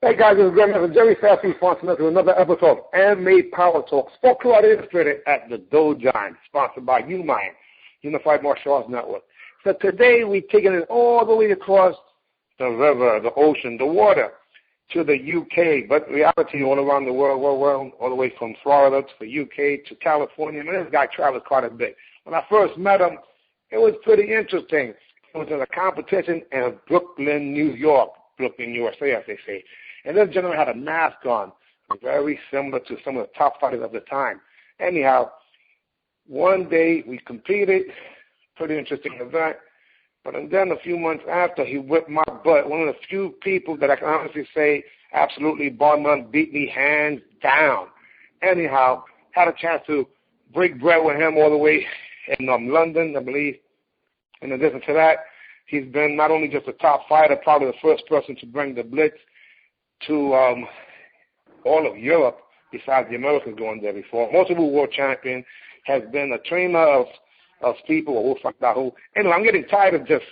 Hey guys, this is Grandmaster Jerry Sassy sponsoring to another episode of MMA Power Talk, spoke to our illustrated at the Dojo, sponsored by UMIND, Unified Martial Arts Network. So today we're taking it all the way across the river, the ocean, the water, to the UK, but reality all around the world, all the way from Florida to the UK to California. Man, this guy travels quite a bit. When I first met him, it was pretty interesting. It was in a competition in Brooklyn, New York, Brooklyn, USA, as they say. And this gentleman had a mask on, very similar to some of the top fighters of the time. Anyhow, one day we competed, pretty interesting event. But then a few months after, he whipped my butt. One of the few people that I can honestly say absolutely beat me hands down. Anyhow, had a chance to break bread with him all the way in London, I believe. In addition to that, he's been not only just a top fighter, probably the first person to bring the Blitz to all of Europe, besides the Americans going there before. Multiple world champion, has been a trainer of people, or we'll find out who. Anyway, I'm getting tired of just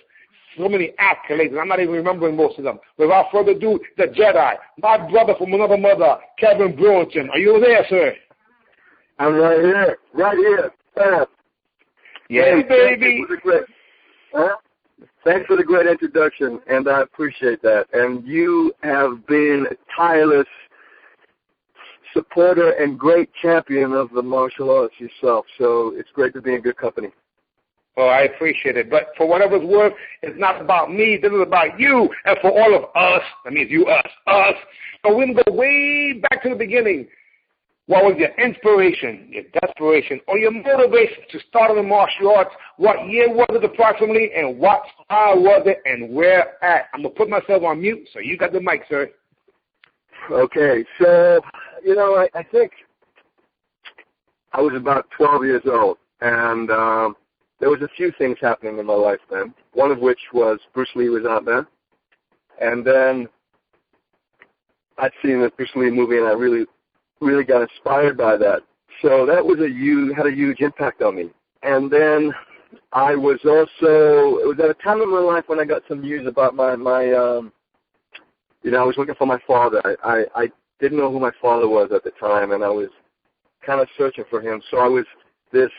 so many accolades, and I'm not even remembering most of them. Without further ado, the Jedi, my brother from another mother, Kevin Brewerton. Are you there, sir? I'm right here. Yeah, baby. Thanks for the great introduction, and I appreciate that. And you have been a tireless supporter and great champion of the martial arts yourself, so it's great to be in good company. Well, I appreciate it. But for whatever it's worth, it's not about me. This is about you and for all of us. That means you, us. So we're going to go way back to the beginning. What was your inspiration, your desperation, or your motivation to start in the martial arts? What year was it approximately, and what style was it, and where at? I'm going to put myself on mute, so you got the mic, sir. Okay, so, I think I was about 12 years old, and there was a few things happening in my life then, one of which was Bruce Lee was out there, and then I'd seen the Bruce Lee movie, and I really got inspired by that. So that was had a huge impact on me. And then I was also, it was at a time in my life when I got some news about I was looking for my father. I didn't know who my father was at the time, and I was kind of searching for him. So I was this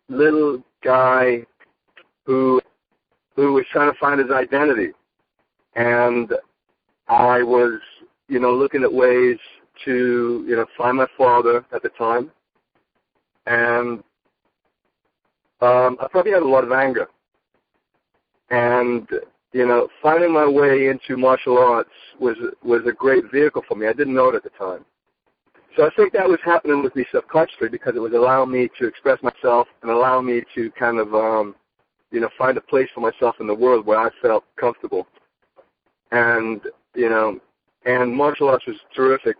little guy who was trying to find his identity. And I was, looking at ways to, find my father at the time. And I probably had a lot of anger. And, finding my way into martial arts was a great vehicle for me. I didn't know it at the time. So I think that was happening with me subconsciously because it was allowing me to express myself and allowing me to kind of, find a place for myself in the world where I felt comfortable. And, and martial arts was terrific.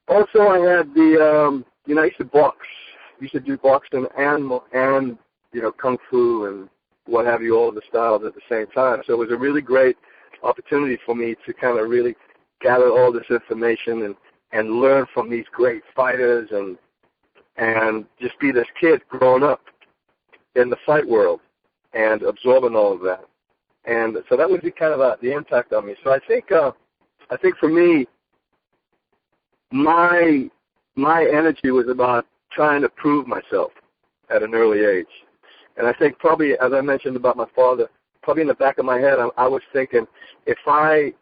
Also, I had I used to box. I used to do boxing and kung fu and what have you, all of the styles at the same time. So it was a really great opportunity for me to kind of really gather all this information and learn from these great fighters and just be this kid growing up in the fight world and absorbing all of that. And so that would be kind of the impact on me. So I think for me, my energy was about trying to prove myself at an early age. And I think probably, as I mentioned about my father, probably in the back of my head, I was thinking, if I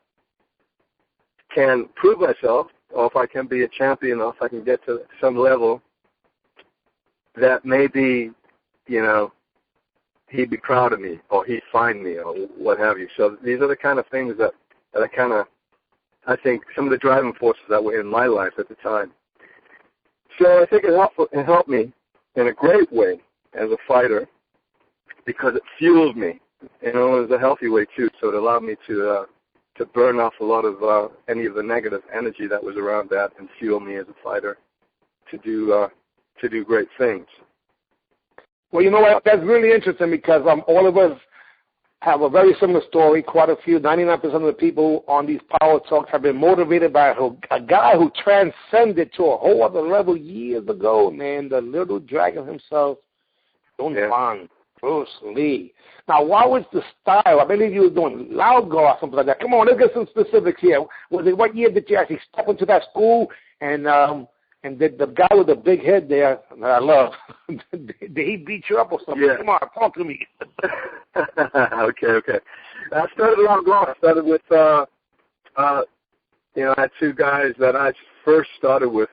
can prove myself, or if I can be a champion, or if I can get to some level, that maybe, he'd be proud of me, or he'd find me, or what have you. So these are the kind of things that I think some of the driving forces that were in my life at the time. So I think it helped me in a great way as a fighter because it fueled me. It was a healthy way too. So it allowed me to burn off a lot of any of the negative energy that was around that and fuel me as a fighter to do great things. Well, you know what? That's really interesting because all of us have a very similar story. Quite a few, 99% of the people on these power talks have been motivated by a guy who transcended to a whole other level years ago, man, the little dragon himself, Don Juan. Bruce Lee. Now, what was the style? I believe you were doing loud guard or something like that. Come on, let's get some specifics here. Was it what year did you actually step into that school? And did the guy with the big head there, that I love, did he beat you up or something? Yeah. Come on, talk to me. Okay. I started loud guard. I started with, I had two guys that I first started with.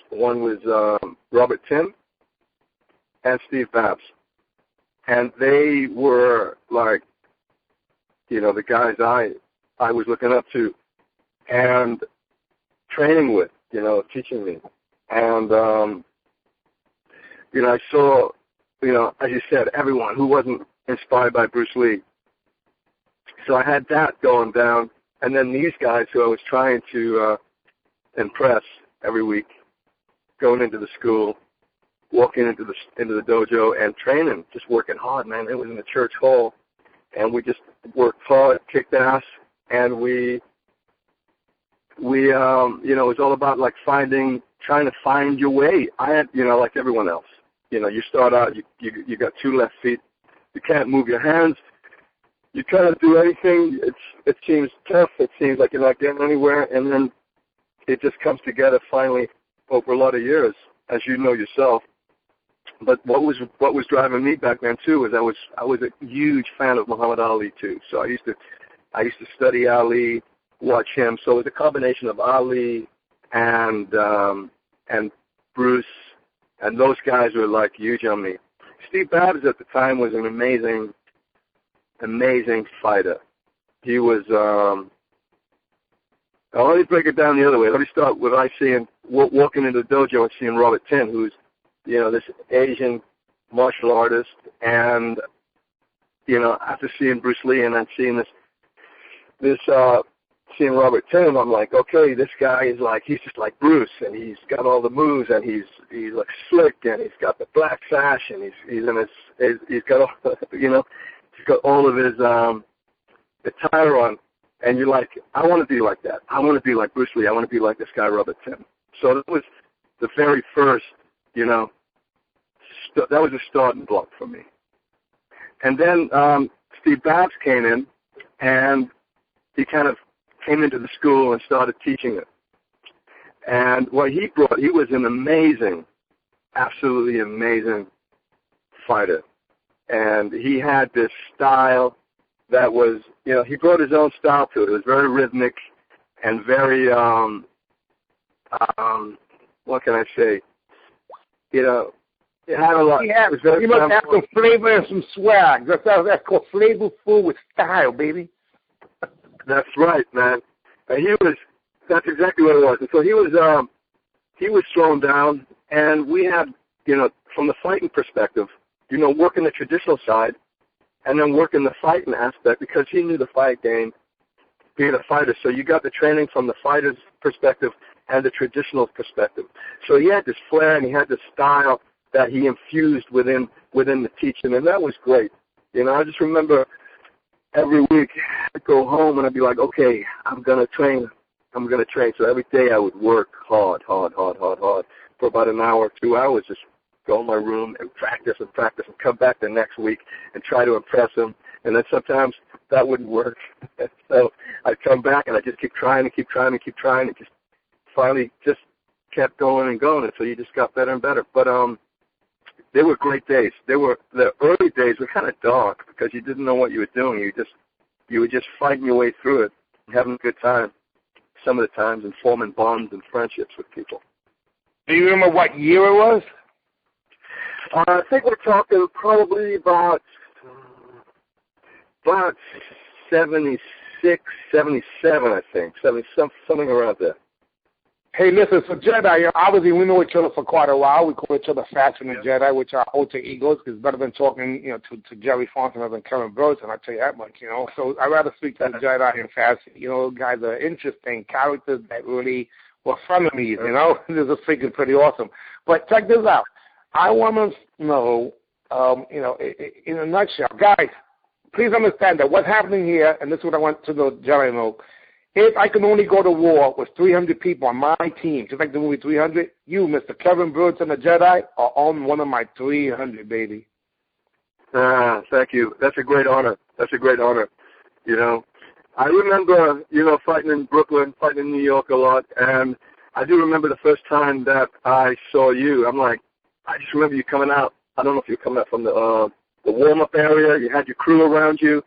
One was Robert Tim and Steve Babs. And they were like, the guys I was looking up to and training with, teaching me. And, I saw, as you said, everyone who wasn't inspired by Bruce Lee. So I had that going down. And then these guys who I was trying to impress every week, going into the school, walking into the dojo and training, just working hard, man. It was in the church hall, and we just worked hard, kicked ass, and we it was all about like trying to find your way. I had, like everyone else, you start out, you got two left feet, you can't move your hands, you try to do anything. It seems tough. It seems like you're not getting anywhere, and then it just comes together finally over a lot of years, as you know yourself. But what was driving me back then too was I was a huge fan of Muhammad Ali too. So I used to study Ali, watch him. So it was a combination of Ali and Bruce, and those guys were like huge on me. Steve Babs at the time was an amazing fighter. He was. Let me break it down the other way. Let me start with walking into the dojo and seeing Robert Tin, who's this Asian martial artist, and after seeing Bruce Lee and then seeing seeing Robert Tin, I'm like, okay, this guy is like, he's just like Bruce, and he's got all the moves, and he looks slick, and he's got the black sash, and he's got all he's got all of his attire on, and you're like, I want to be like that. I want to be like Bruce Lee. I want to be like this guy Robert Tin. So that was the very first. That was a starting block for me. And then Steve Babs came in, and he kind of came into the school and started teaching it. And what he brought, he was an amazing, absolutely amazing fighter. And he had this style that was, he brought his own style to it. It was very rhythmic and very, what can I say? It had a lot. You must have some flavor and some swag. That's called flavorful with style, baby. That's right, man. And that's exactly what it was. And so he was thrown down, and we had, from the fighting perspective, working the traditional side, and then working the fighting aspect, because he knew the fight game, being a fighter. So you got the training from the fighter's perspective and the traditional perspective. So he had this flair and he had this style that he infused within the teaching, and that was great. I just remember every week I'd go home and I'd be like, okay, I'm gonna train. So every day I would work hard for about an hour, 2 hours, just go in my room and practice and come back the next week and try to impress him. And then sometimes that wouldn't work. So I'd come back and I'd just keep trying and just finally just kept going and going until you just got better and better. But they were great days. The early days were kind of dark because you didn't know what you were doing. You were just fighting your way through it, having a good time some of the times, and forming bonds and friendships with people. Do you remember what year it was? I think we're talking probably about 76, 77, I think, something around there. Hey, listen, so Jedi, obviously we know each other for quite a while. We call each other Faction and Jedi, which are alter egos, because better than talking, to Jerry Fontaine than Kevin Brewerton, I'll tell you that much, So I'd rather speak to the Jedi and Faction. Guys are interesting characters that really were frenemies, This is freaking pretty awesome. But check this out. I want to know, in a nutshell, guys, please understand that what's happening here, and this is what I want to know, Jedi know. If I can only go to war with 300 people on my team, just like the movie 300, you, Mr. Kevin Brewerton, the Jedi, are on one of my 300, baby. Thank you. That's a great honor. That's a great honor. You know, I remember, fighting in Brooklyn, fighting in New York a lot, and I do remember the first time that I saw you. I just remember you coming out. I don't know if you were coming out from the warm-up area. You had your crew around you,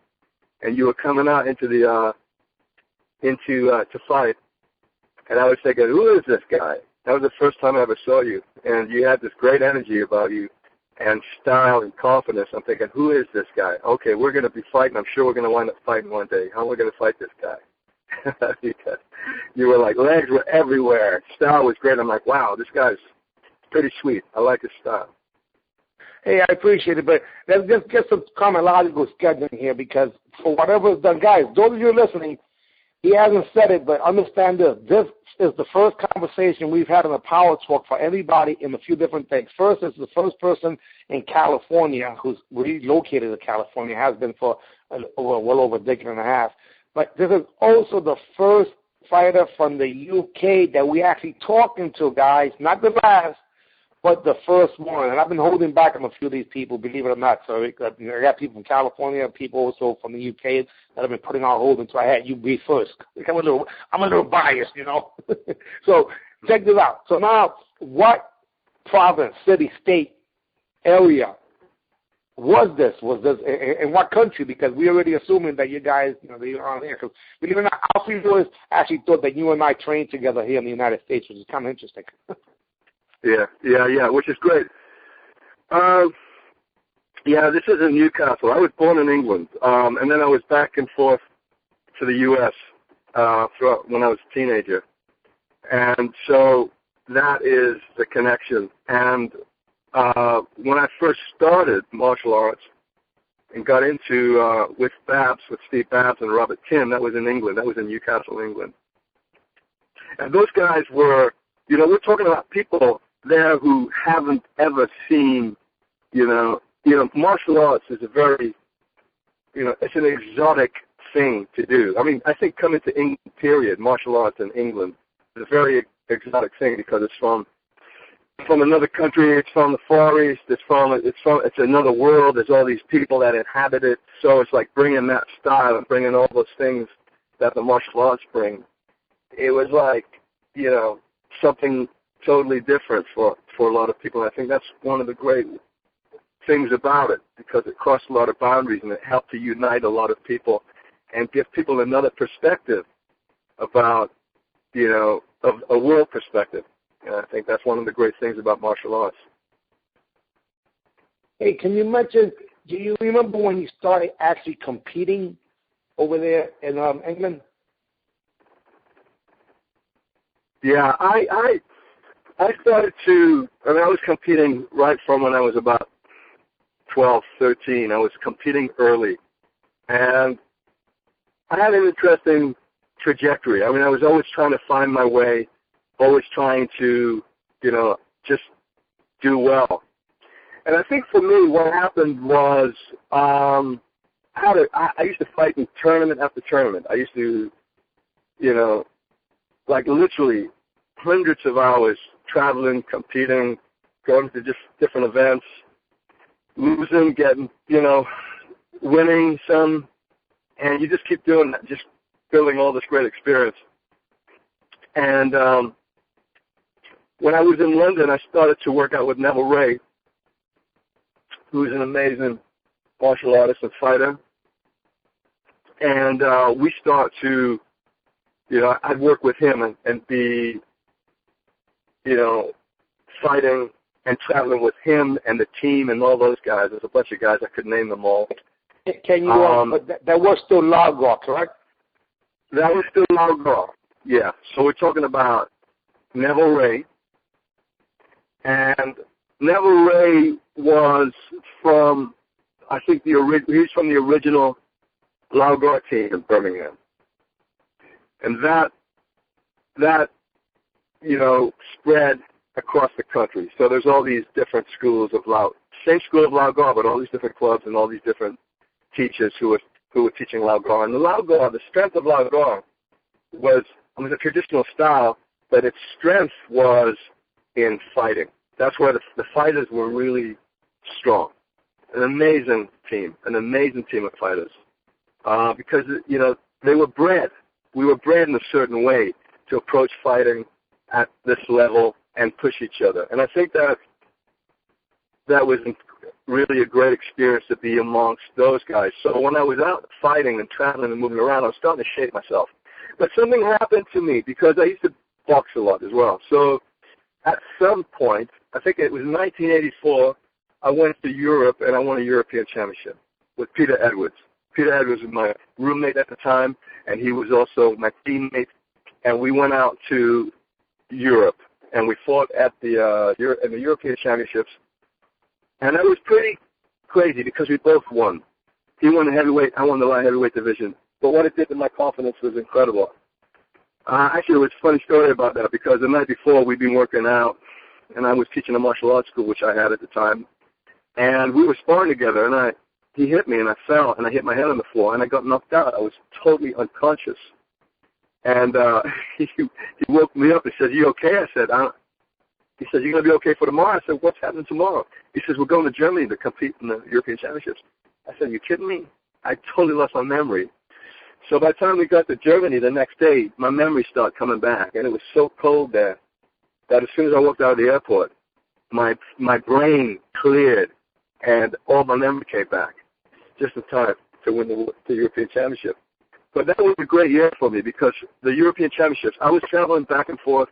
and you were coming out into the to fight. And I was thinking, who is this guy? That was the first time I ever saw you, and you had this great energy about you, and style and confidence. I'm thinking, who is this guy? Okay, we're going to be fighting. I'm sure we're going to wind up fighting one day. How are we going to fight this guy? Because you were like, legs were everywhere. Style was great. I'm like, wow, this guy's pretty sweet. I like his style. Hey, I appreciate it, but let's just get some chronological scheduling here, because for whatever's done, guys, those of you listening, he hasn't said it, but understand this. This is the first conversation we've had on the Power Talk for anybody in a few different things. First, it's the first person in California who's relocated to California, has been for well over a decade and a half. But this is also the first fighter from the UK that we actually talking to, guys, not the last, but the first one. And I've been holding back on a few of these people, believe it or not. So I got people from California, people also from the UK that have been putting on hold until I had you be first. I'm a little biased, So check this out. So now, what province, city, state, area was this? Was this in what country? Because we're already assuming that you guys, that you're on here. Because believe it or not, our viewers actually thought that you and I trained together here in the United States, which is kind of interesting. Yeah, which is great. This is in Newcastle. I was born in England, and then I was back and forth to the U.S. When I was a teenager. And so that is the connection. And when I first started martial arts and got into with Steve Babs and Robert Tim, that was in England. That was in Newcastle, England. And those guys were, we're talking about people there who haven't ever seen, martial arts is a very, it's an exotic thing to do. I mean, I think coming to England, period, martial arts in England is a very exotic thing because it's from another country, it's from the Far East, it's another world. There's all these people that inhabit it. So it's like bringing that style and bringing all those things that the martial arts bring. It was like, something totally different for a lot of people. I think that's one of the great things about it, because it crossed a lot of boundaries and it helped to unite a lot of people and give people another perspective about, a world perspective. And I think that's one of the great things about martial arts. Hey, can you mention, do you remember when you started actually competing over there in England? Yeah, I started I was competing right from when I was about 12, 13. I was competing early. And I had an interesting trajectory. I mean, I was always trying to find my way, always trying to, just do well. And I think for me, what happened was I used to fight in tournament after tournament. I used to, like literally hundreds of hours traveling, competing, going to just different events, losing, getting, winning some, and you just keep doing that, just building all this great experience. And when I was in London, I started to work out with Neville Ray, who's an amazing martial artist and fighter. And we start to, I'd work with him and be, fighting and traveling with him and the team and all those guys. There's a bunch of guys, I could name them all. Can you, but that was still Lagar, correct? That was still Lagar, yeah. So we're talking about Neville Ray. And Neville Ray was from, I think he's from the original Lagar team in Birmingham. And that spread across the country. So there's all these different schools of same school of Lagar, but all these different clubs and all these different teachers who were teaching Lagar. And the strength of Lagar was a traditional style, but its strength was in fighting. That's where the fighters were really strong. an amazing team of fighters. Because, you know, they were bred. We were bred in a certain way to approach fighting at this level and push each other. And I think that was really a great experience to be amongst those guys. So when I was out fighting and traveling and moving around, I was starting to shape myself. But something happened to me because I used to box a lot as well. So at some point, I think it was 1984, I went to Europe and I won a European championship with Peter Edwards. Peter Edwards was my roommate at the time, and he was also my teammate. And we went out to Europe, and we fought at the European Championships. And that was pretty crazy because we both won. He won the heavyweight, I won the light heavyweight division. But what it did to my confidence was incredible. Actually, it was a funny story about that because the night before we'd been working out, and I was teaching a martial arts school, which I had at the time. And we were sparring together, and he hit me, and I fell, and I hit my head on the floor, and I got knocked out. I was totally unconscious. And he woke me up and said, "You okay?" I said, he said, "You going to be okay for tomorrow?" I said, "What's happening tomorrow?" He says, "We're going to Germany to compete in the European Championships." I said, "You kidding me?" I totally lost my memory. So by the time we got to Germany the next day, my memory started coming back, and it was so cold there that as soon as I walked out of the airport, my brain cleared, and all my memory came back just in time to win the European Championship. But that was a great year for me because the European Championships, I was traveling back and forth.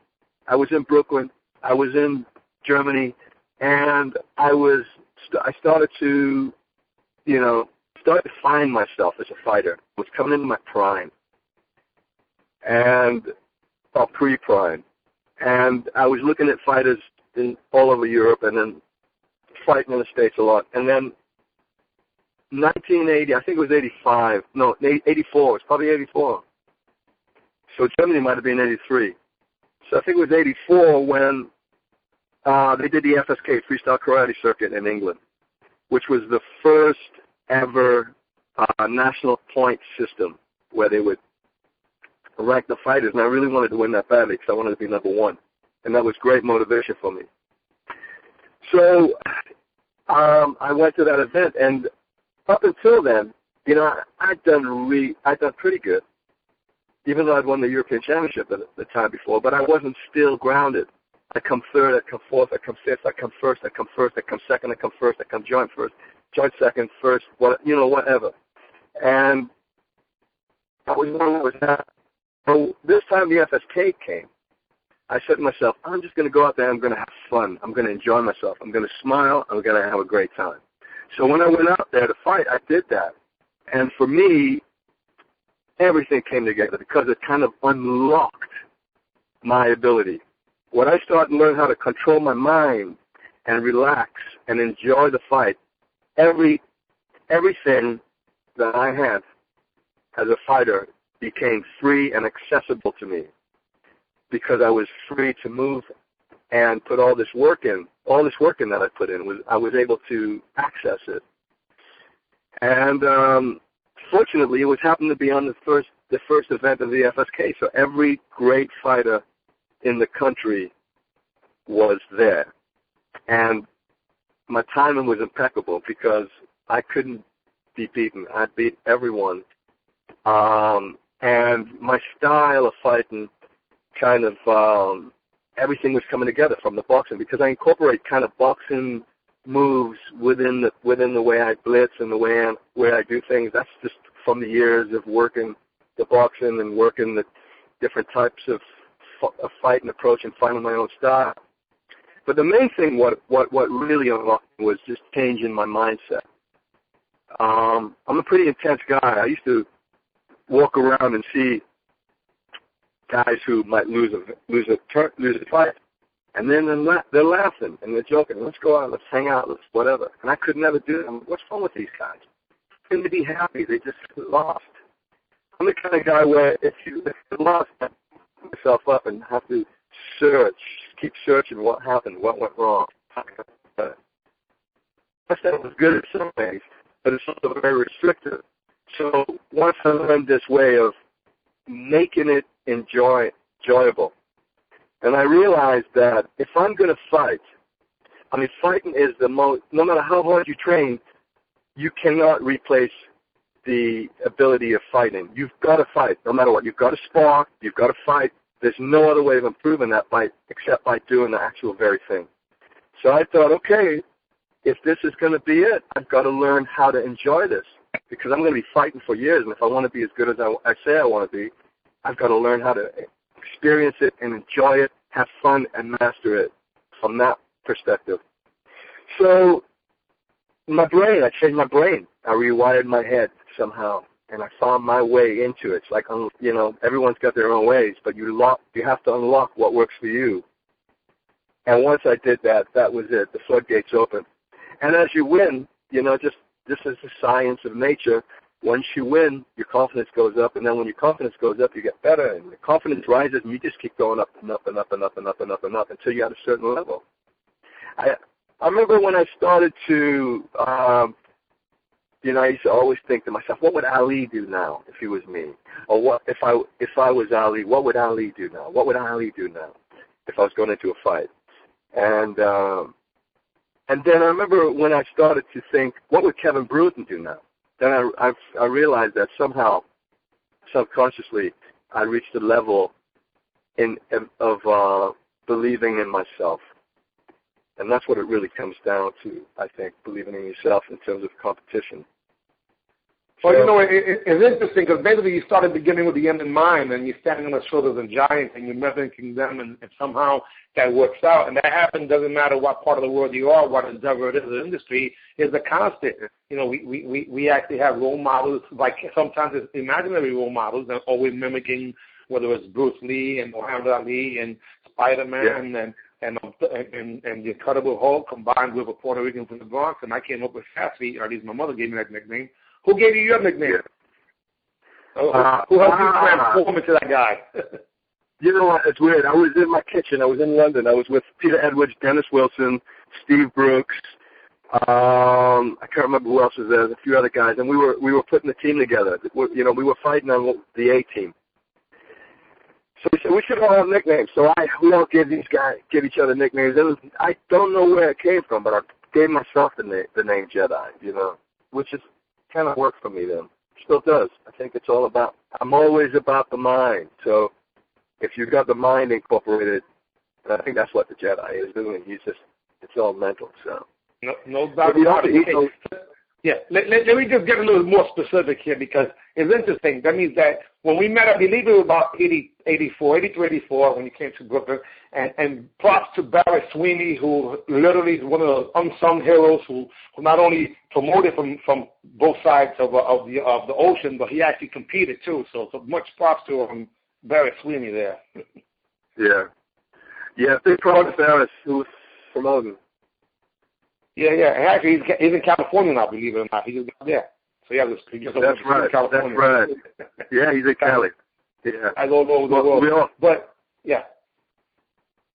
I was in Brooklyn. I was in Germany, and I started to, find myself as a fighter. I was coming into my prime, or pre-prime, and I was looking at fighters all over Europe and then fighting in the States a lot. And then 1980, I think it was 85. No, 84. It's probably 84. So Germany might have been 83. So I think it was 84 when they did the FSK, Freestyle Karate Circuit in England, which was the first ever national point system where they would rank the fighters. And I really wanted to win that badly because I wanted to be number one. And that was great motivation for me. So I went to that event, and up until then, I'd done pretty good, even though I'd won the European Championship the time before, but I wasn't still grounded. I come third, I come fourth, I come fifth, I come first, I come first, I come second, I come first, I come joint first, joint second, first, whatever. And I was one that was that. So this time the FSK came. I said to myself, I'm just going to go out there, I'm going to have fun, I'm going to enjoy myself, I'm going to smile, I'm going to have a great time. So when I went out there to fight, I did that. And for me, everything came together because it kind of unlocked my ability. When I started to learn how to control my mind and relax and enjoy the fight, everything that I had as a fighter became free and accessible to me because I was free to move and put all this work in. All this work in that I put in, I was able to access it. And fortunately, it was happened to be on the first event of the FSK, so every great fighter in the country was there. And my timing was impeccable because I couldn't be beaten. I beat everyone. And my style of fighting kind of, everything was coming together from the boxing because I incorporate kind of boxing moves within the way I blitz and the way I do things. That's just from the years of working the boxing and working the different types of fight and approach and finding my own style. But the main thing, what really unlocked me was just changing my mindset. I'm a pretty intense guy. I used to walk around and see guys who might lose a fight, and then they're laughing and they're joking. Let's go out, let's hang out, let's whatever. And I could never do it. What's wrong with these guys? They seem to be happy. They just lost. I'm the kind of guy where if you lost, I pick myself up and have to keep searching what happened, what went wrong. I said it was good in some ways, but it's also very restrictive. So once I learned this way of making it enjoyable, and I realized that if I'm going to fight, fighting is the most, no matter how hard you train, you cannot replace the ability of fighting. You've got to fight, no matter what. You've got to spar. You've got to fight. There's no other way of improving that fight except by doing the actual very thing. So I thought, okay, if this is going to be it, I've got to learn how to enjoy this because I'm going to be fighting for years, and if I want to be as good as I say I want to be, I've got to learn how to experience it and enjoy it, have fun, and master it from that perspective. So I changed my brain. I rewired my head somehow, and I found my way into it. It's like, everyone's got their own ways, but you have to unlock what works for you. And once I did that, that was it. The floodgates opened. And as you win, just this is the science of nature. Once you win, your confidence goes up, and then when your confidence goes up, you get better, and your confidence rises, and you just keep going up and up and up and up and up and up and up until you're at a certain level. I remember when I started to, I used to always think to myself, what would Ali do now if he was me? Or what if I was Ali, what would Ali do now? What would Ali do now if I was going into a fight? And then I remember when I started to think, what would Kevin Brewerton do now? Then I realized that somehow, subconsciously, I reached a level of believing in myself. And that's what it really comes down to, I think, believing in yourself in terms of competition. Well, it's interesting because basically you started beginning with the end in mind, and you're standing on the shoulders of giants, and you're mimicking them, and somehow that works out. And that happens, doesn't matter what part of the world you are, what endeavor it is, the industry is a constant. We actually have role models, like sometimes it's imaginary role models, or we're mimicking, whether it's Bruce Lee and Muhammad Ali and Spider-Man and the Incredible Hulk combined with a Puerto Rican from the Bronx, and I came up with Fast Feet, or at least my mother gave me that nickname. Who gave you your nickname? Who helped you transform into that guy? You know what? It's weird. I was in my kitchen. I was in London. I was with Peter Edwards, Dennis Wilson, Steve Brooks. I can't remember who else was there. There's a few other guys, and we were putting the team together. We were fighting on the A team. So we said we should all have nicknames. So we all give each other nicknames. I don't know where it came from, but I gave myself the name Jedi. Which is kind of worked for me then. Still does. I think it's all about, I'm always about the mind. So if you've got the mind incorporated, I think that's what the Jedi is doing. It's all mental. So no doubt about it. Yeah, let me just get a little more specific here because it's interesting. That means that when we met, I believe it was about 83-84 when you came to Brooklyn, and props to Barry Sweeney, who literally is one of those unsung heroes who not only promoted from both sides of the ocean, but he actually competed too. So much props to Barry Sweeney there. Yeah, big props to Barry, who was promoting. Yeah. Actually, he's in California now, believe it or not. He just got there. So that's right. California. That's right. Yeah, he's in Cali. Yeah. I go all over the world. But yeah.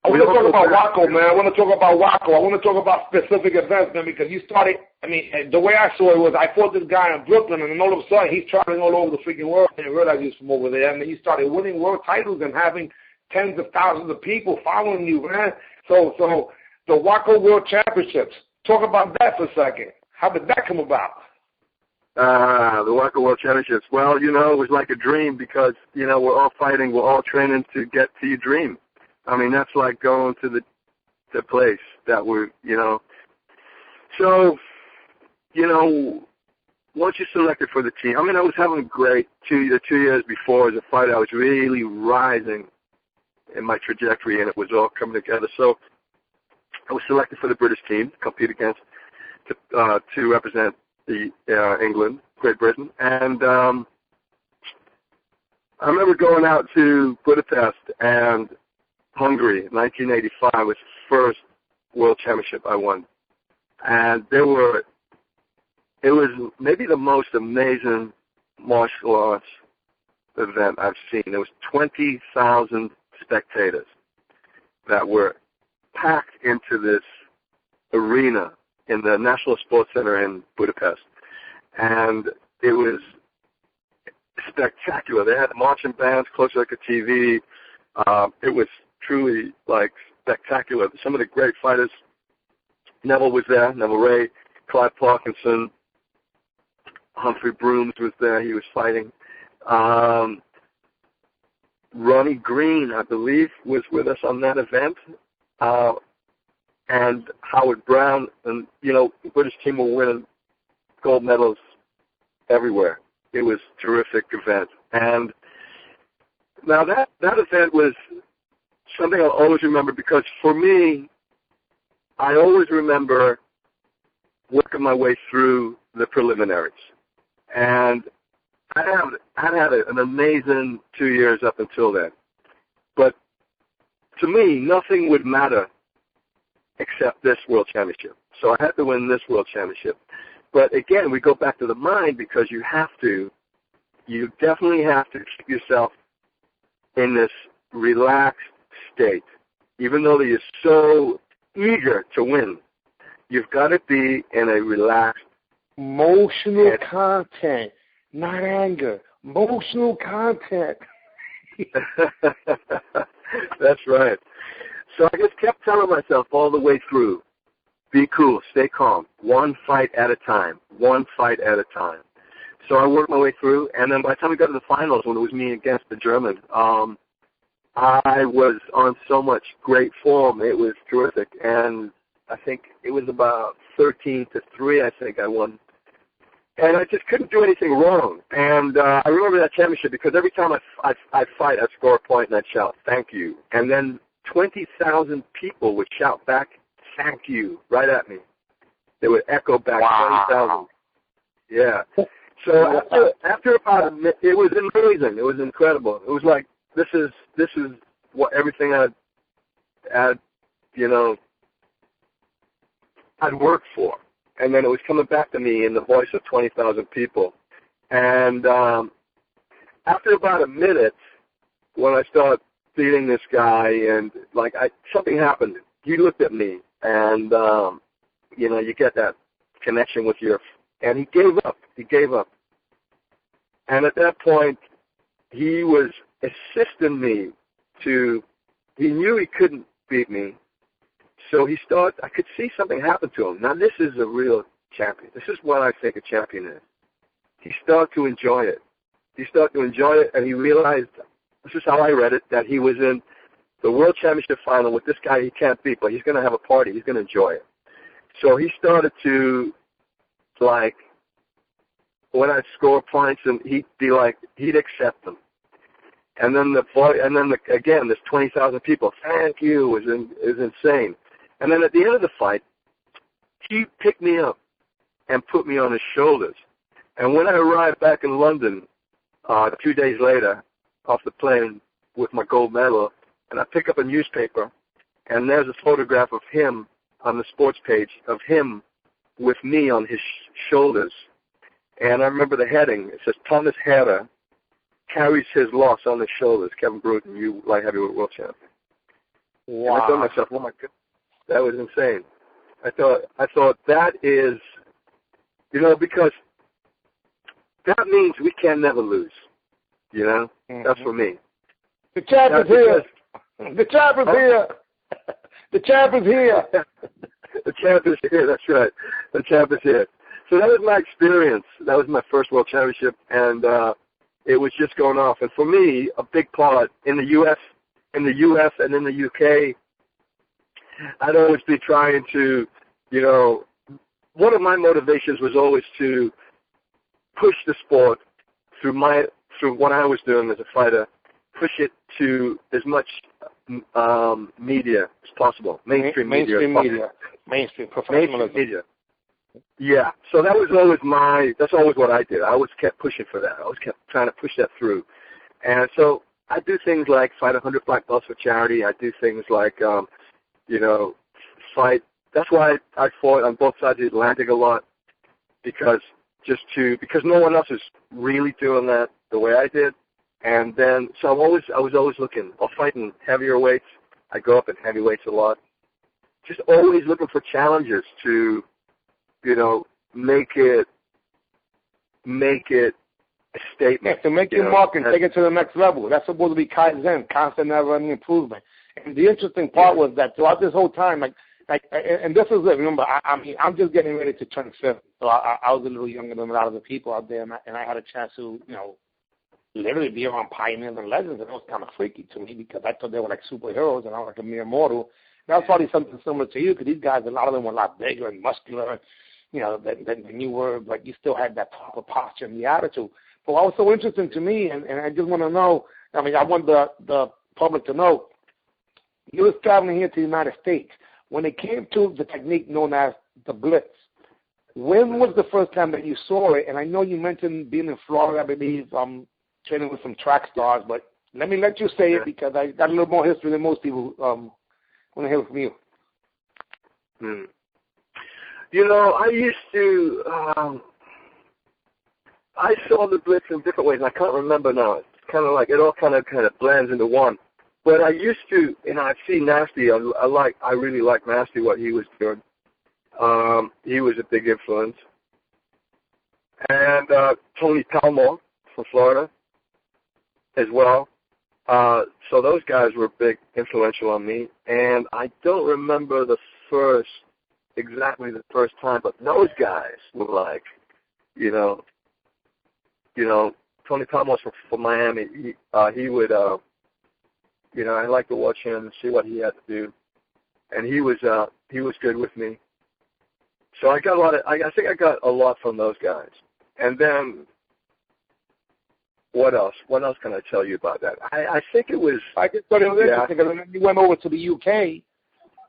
I want to talk about Waco, man. I want to talk about Waco. I want to talk about specific events, man, because you started, the way I saw it was I fought this guy in Brooklyn, and then all of a sudden he's traveling all over the freaking world, and I realized he was from over there, and then you started winning world titles and having tens of thousands of people following you, man. So the Waco World Championships, talk about that for a second. How did that come about? The Waco World Championships. Well, it was like a dream because, we're all fighting, we're all training to get to your dream. That's like going to the place that we're, So, once you're selected for the team, I was having a great 2 years before as a fighter. I was really rising in my trajectory, and it was all coming together. So I was selected for the British team to compete against, to represent England, Great Britain. And I remember going out to Budapest and Hungary in 1985 was the first world championship I won. And it was maybe the most amazing martial arts event I've seen. There was 20,000 spectators that were packed into this arena in the National Sports Center in Budapest. And it was spectacular. They had marching bands close like a TV. It was truly spectacular. Some of the great fighters. Neville was there, Neville Ray, Clive Parkinson, Humphrey Brooms was there. He was fighting. Ronnie Green, I believe, was with us on that event. And Howard Brown. And, the British team were winning gold medals everywhere. It was a terrific event. And now that event was something I'll always remember, because for me, I always remember working my way through the preliminaries. And I had an amazing 2 years up until then. But to me, nothing would matter except this World Championship. So I had to win this World Championship. But again, we go back to the mind, because you definitely have to keep yourself in this relaxed state. Even though you're so eager to win, you've got to be in a relaxed emotional content, not anger. Emotional content. That's right. So I just kept telling myself all the way through, be cool, stay calm, one fight at a time, one fight at a time. So I worked my way through, and then by the time we got to the finals, when it was me against the German, I was on so much great form. It was terrific, and I think it was about 13-3, I think I won. And I just couldn't do anything wrong. And I remember that championship, because every time I'd fight, I'd score a point and I'd shout, thank you. And then 20,000 people would shout back, thank you, right at me. They would echo back, wow. 20,000. Yeah. So after about a minute, it was amazing. It was incredible. It was like, this is what everything I'd worked for. And then it was coming back to me in the voice of 20,000 people. And after about a minute, when I started beating this guy, and something happened. He looked at me, and you get that connection with and he gave up. He gave up. And at that point, he was assisting me he knew he couldn't beat me. So I could see something happen to him. Now, this is a real champion. This is what I think a champion is. He started to enjoy it. And he realized, this is how I read it, that he was in the World Championship final with this guy he can't beat, but he's going to have a party. He's going to enjoy it. So he started to, when I'd score points, and he'd accept them. And then again, there's 20,000 people. Thank you is insane. And then at the end of the fight, he picked me up and put me on his shoulders. And when I arrived back in London 2 days later, off the plane with my gold medal, and I pick up a newspaper, and there's a photograph of him on the sports page, of him with me on his shoulders. And I remember the heading. It says, Thomas Herter carries his loss on his shoulders. Kevin Brewerton, you light heavyweight world champion. Wow. And I thought to myself, oh my God, that was insane. I thought that is, because that means we can never lose. Mm-hmm. That's for me. The champ is here. The champ is here. The champ is here. The champ is here. That's right. The champ is here. So that was my experience. That was my first world championship, and it was just going off. And for me, a big part in the U.S. and in the U.K., I'd always be trying to, one of my motivations was always to push the sport through what I was doing as a fighter, push it to as much media as possible, mainstream media, professionalism. Mainstream media. Yeah, so that was always that's always what I did. I always kept pushing for that. I always kept trying to push that through. And so I do things like fight 100 black belts for charity. I do things like, fight. That's why I fought on both sides of the Atlantic a lot, because no one else is really doing that the way I did. And then, so I was always looking. I'll fight in heavier weights. I go up in heavyweights a lot. Just always looking for challenges to, make it a statement. Yeah, to make your mark and take it to the next level. That's supposed to be Kaizen, constant never-ending improvement. And the interesting part was that throughout this whole time, and this is it. Remember, I'm just getting ready to turn 50. So I was a little younger than a lot of the people out there, and I had a chance to, literally be around pioneers and legends, and it was kind of freaky to me because I thought they were like superheroes, and I was like a mere mortal. And that was probably something similar to you, because these guys, a lot of them were a lot bigger and muscular, than you were, but you still had that proper posture and the attitude. But what was so interesting to me, and I just want to know, I want the public to know, you was traveling here to the United States. When it came to the technique known as the Blitz, when was the first time that you saw it? And I know you mentioned being in Florida, I believe, training with some track stars, but let me let you say it because I got a little more history than most people want to hear from you. I used to, I saw the Blitz in different ways, and I can't remember now. It's kind of like, it all kind of blends into one. But I used to, I'd see Nasty. I really like Nasty, what he was doing. He was a big influence. And Tony Palmore from Florida as well. So those guys were big, influential on me. And I don't remember exactly the first time, but those guys were like, Tony Palmore from Miami. He would, I like to watch him and see what he had to do. And he was good with me. So I got I think I got a lot from those guys. And then, what else? What else can I tell you about that? I think it was... I just thought it was interesting, because you went over to the UK,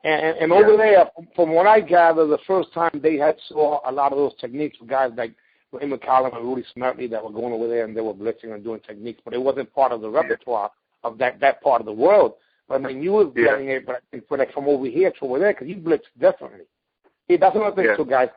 and over there, from what I gather, the first time they had saw a lot of those techniques with guys like Ray McCallum and Rudy Smartley that were going over there, and they were blitzing and doing techniques, but it wasn't part of the repertoire of that part of the world. But you was getting it, but I think from over here to over there, because you blitz differently. That's another thing too, guys.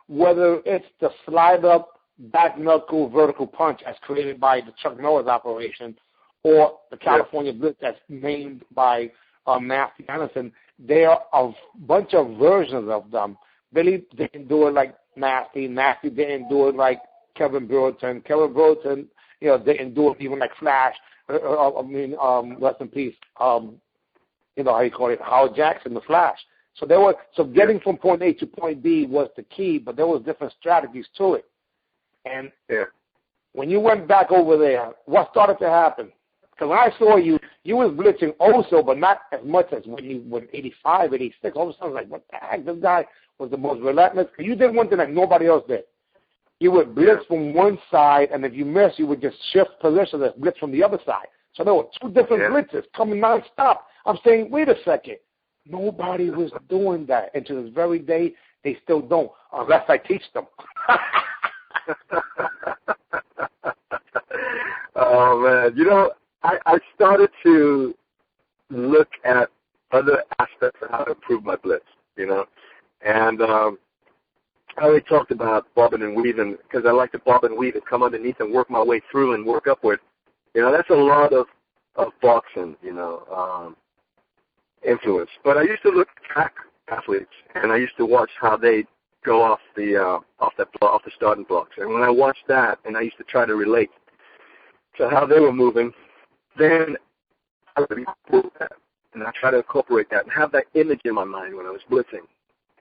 Whether it's the slide up, back knuckle, vertical punch as created by the Chuck Norris operation, or the California Blitz that's named by Matthew Anderson, there are a bunch of versions of them. Billy didn't do it like Nasty. Nasty didn't do it like Kevin Brewerton. Kevin Brewerton, didn't do it even like Flash. Rest in peace. How you call it, Howard Jackson, the Flash. So getting from point A to point B was the key, but there was different strategies to it. And when you went back over there, what started to happen? Because when I saw you was blitzing also, but not as much as when you were 85, 86. All of a sudden, I was like, what the heck? This guy was the most relentless. You did one thing like nobody else did. You would blitz from one side, and if you miss, you would just shift position and blitz from the other side. So there were two different blitzes coming nonstop. I'm saying, wait a second. Nobody was doing that. And to this very day, they still don't, unless I teach them. Oh, man. I started to look at other aspects of how to improve my blitz, And I already talked about bobbing and weaving, because I like to bob and weave and come underneath and work my way through and work upward. That's a lot of boxing, influence. But I used to look at track athletes, and I used to watch how they go off the starting blocks. And when I watched that, and I used to try to relate to how they were moving, then I would incorporate that, and I try to incorporate that and have that image in my mind when I was blitzing.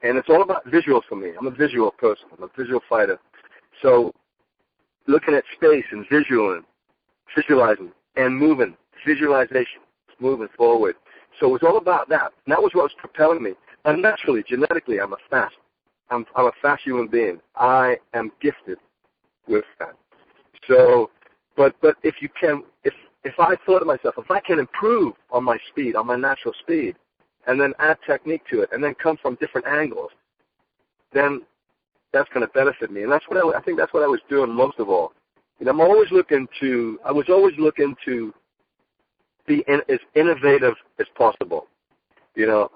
And it's all about visuals for me. I'm a visual person. I'm a visual fighter. So looking at space and visualizing and moving, visualization, moving forward. So it was all about that. And that was what was propelling me. And naturally, genetically, I'm a fast human being. I am gifted with that. So, but if I thought to myself, if I can improve on my speed, on my natural speed, and then add technique to it, and then come from different angles, then that's going to benefit me. And that's what I think that's what I was doing most of all. I was always looking to be as innovative as possible.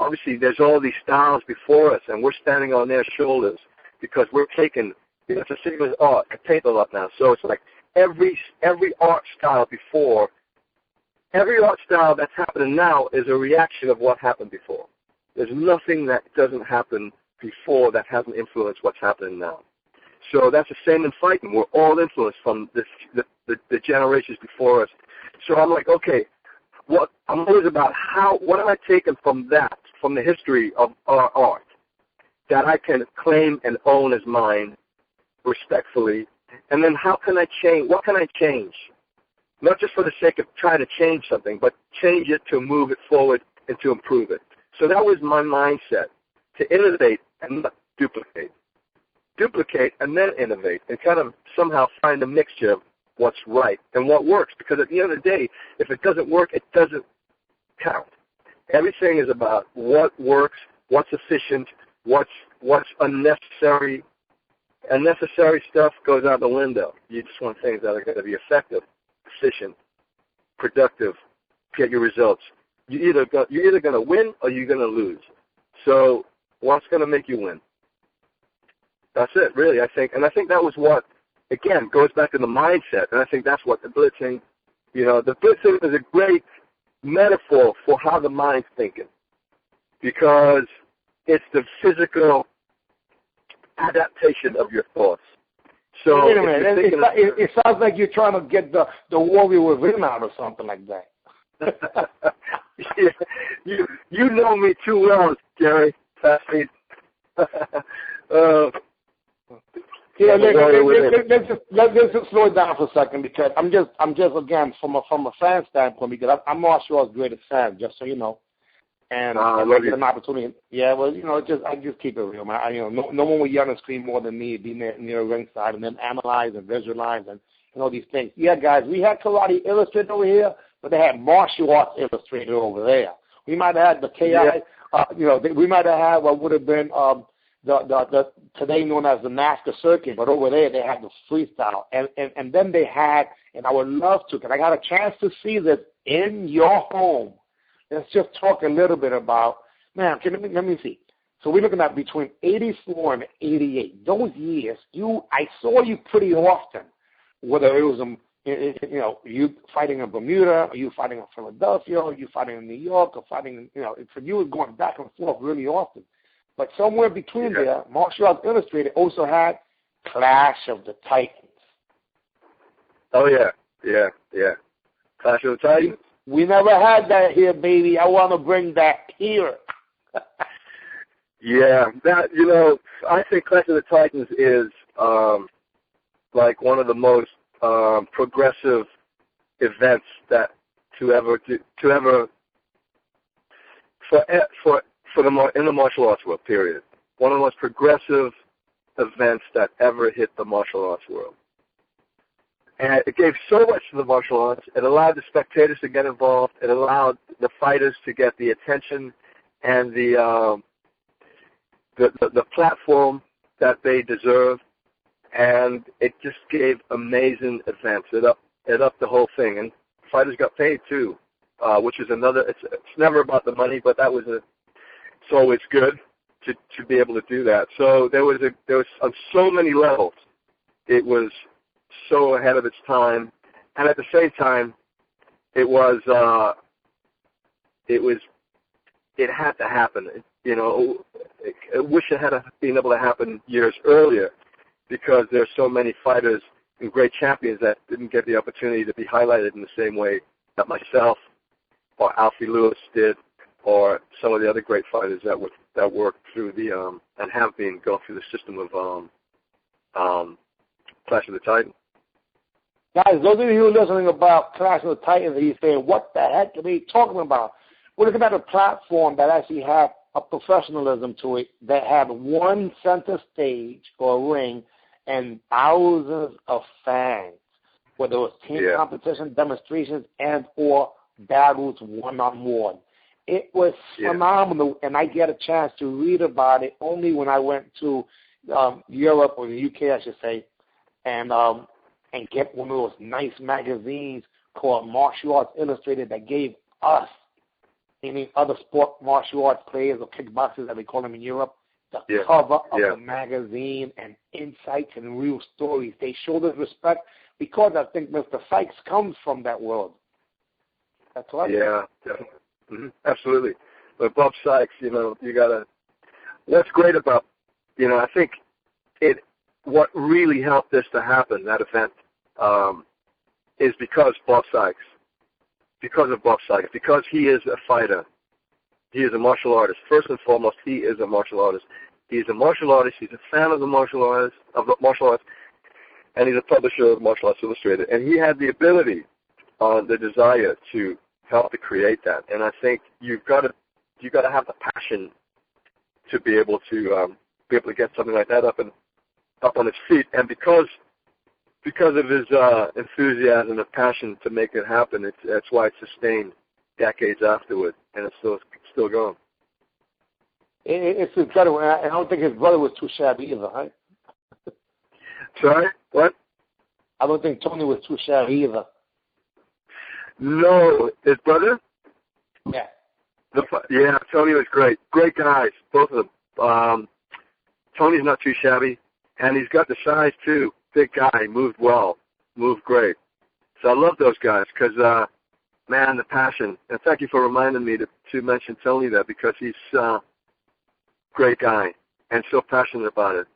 Obviously there's all these styles before us, and we're standing on their shoulders because we're taking, it's a single art. I paint a lot now, so it's like every art style before, every art style that's happening now is a reaction of what happened before. There's nothing that doesn't happen before that hasn't influenced what's happening now. So that's the same in fighting. We're all influenced from the generations before us. So I'm like, okay, I'm always about what am I taking from that, from the history of our art, that I can claim and own as mine, respectfully, and then how can I change? What can I change? Not just for the sake of trying to change something, but change it to move it forward and to improve it. So that was my mindset, to innovate and not duplicate. Duplicate and then innovate, and kind of somehow find a mixture of what's right and what works. Because at the end of the day, if it doesn't work, it doesn't count. Everything is about what works, what's efficient, what's unnecessary. Unnecessary stuff goes out the window. You just want things that are going to be effective, efficient, productive, get your results. You're either going to win or you're going to lose. So what's going to make you win? That's it, really, I think. And I think that was what, again, goes back to the mindset. And I think that's what the blitzing, the blitzing is a great metaphor for how the mind's thinking, because it's the physical adaptation of your thoughts. So wait a minute. It sounds like you're trying to get the warrior within out or something like that. Yeah, you know me too well, Jerry. Let's just slow it down for a second, because I'm just again from a fan standpoint, because I'm Marshall's greatest fan, just so you know. And I get an opportunity. Yeah, well, I just keep it real, man. No one will yell and scream more than me, be near ringside, and then analyze and visualize and all these things. Yeah, guys, we had Karate Illustrated over here, but they had martial arts illustrated over there. We might have had the KI, we might have had what would have been the today known as the NASCAR circuit, but over there they had the freestyle, and then they had, and I would love to, because I got a chance to see this in your home. Let's just talk a little bit about, man, let me see. So we're looking at between 84 and 88. Those years, I saw you pretty often, whether it was, you fighting in Bermuda, or you fighting in Philadelphia, or you fighting in New York, or fighting, for you was going back and forth really often. But somewhere between there, Martial Arts Illustrated also had Clash of the Titans. Oh, yeah. Clash of the Titans. We never had that here, baby. I want to bring that here. Yeah, that, I think Clash of the Titans is like one of the most progressive events that in the martial arts world, period. One of the most progressive events that ever hit the martial arts world. And it gave so much to the martial arts. It allowed the spectators to get involved. It allowed the fighters to get the attention and the platform that they deserve. And it just gave amazing events. It upped the whole thing. And fighters got paid too, which is another. It's never about the money, but it's always good to be able to do that. So there was on so many levels. It was so ahead of its time, and at the same time, it had to happen. I wish it had been able to happen years earlier, because there's so many fighters and great champions that didn't get the opportunity to be highlighted in the same way that myself or Alfie Lewis did, or some of the other great fighters that worked through and have been going through the system of Clash of the Titans. Guys, those of you listening about Clash of the Titans, you're saying, what the heck are they talking about? We're looking at a platform that actually had a professionalism to it, that had one center stage or ring and thousands of fans, whether it was team competition, demonstrations, and or battles one-on-one. It was phenomenal, and I get a chance to read about it only when I went to Europe, or the UK, I should say, and get one of those nice magazines called Martial Arts Illustrated that gave us, any other sport martial arts players or kickboxers, as they call them in Europe, the cover of the magazine and insights and real stories. They showed us respect, because I think Mr. Sykes comes from that world. That's right. Yeah, definitely. Mm-hmm. Absolutely. But Bob Sykes, what's great about, I think what really helped this to happen, that event, is because of Bob Sykes, because he is a fighter. He is a martial artist. First and foremost, he is a martial artist. He's a martial artist. He's a fan of the martial arts, and he's a publisher of Martial Arts Illustrated. And he had the ability, the desire to help to create that. And I think you've got to have the passion to be able to get something like that up on its feet. And because of his enthusiasm and passion to make it happen, that's why it's sustained decades afterward, and it's still going. It's incredible. I don't think his brother was too shabby either, right? Sorry? What? I don't think Tony was too shabby either. No. His brother? Yeah. Yeah, Tony was great. Great guys, both of them. Tony's not too shabby, and he's got the size, too. Big guy, moved well, moved great. So I love those guys because, man, the passion. And thank you for reminding me to mention Tony there, because he's great guy and so passionate about it.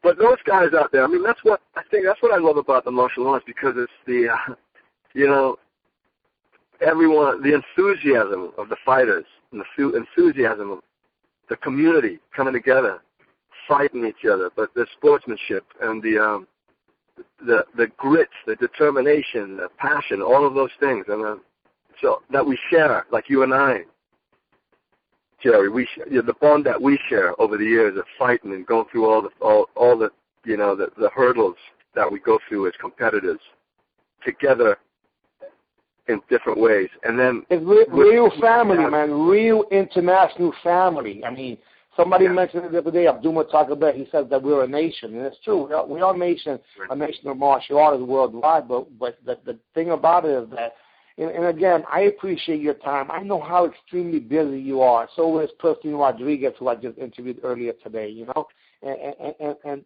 But those guys out there, I mean, that's what I love about the martial arts, because it's the, everyone, the enthusiasm of the fighters, and the enthusiasm of the community coming together, fighting each other, but the sportsmanship and the grit, the determination, the passion, all of those things, and so that we share, like you and I, Jerry, the bond that we share over the years of fighting and going through all the the hurdles that we go through as competitors together in different ways, and then it's real family, man, real international family. I mean, somebody mentioned it the other day, Abdul Mutakabet, he says that we're a nation, and it's true. We are a nation of martial artists worldwide, but the thing about it is that, and again, I appreciate your time. I know how extremely busy you are. So is Percy Rodriguez, who I just interviewed earlier today, and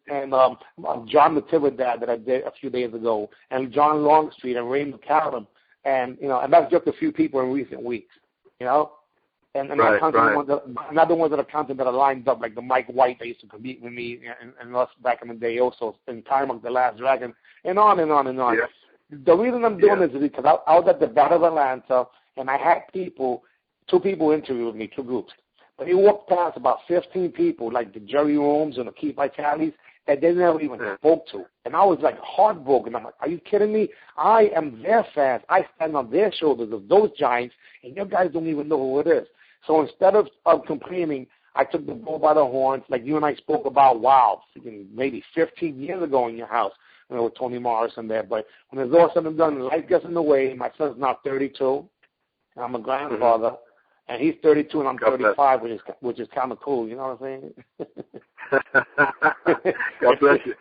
John Natividad that I did a few days ago, and John Longstreet and Ray McCallum, and that's just a few people in recent weeks, And another ones that are counting that are lined up, like the Mike White that used to compete with me and us back in the day also, in time of the Last Dragon, and on and on and on. Yes. The reason I'm doing this is because I was at the Battle of Atlanta, and I had two people interviewed me, two groups. But they walked past about 15 people, like the Jerry Romes and the Keith Vitalis, that they never even spoke to. And I was like heartbroken. I'm like, are you kidding me? I am their fans. I stand on their shoulders of those giants, and you guys don't even know who it is. So instead of complaining, I took the bull by the horns, like you and I spoke about, maybe 15 years ago in your house, with Tony Morrison there. But when it's all said and done, life gets in the way. My son's now 32, and I'm a grandfather. And he's 32 and I'm 35, which is kind of cool. You know what I'm saying? God bless you.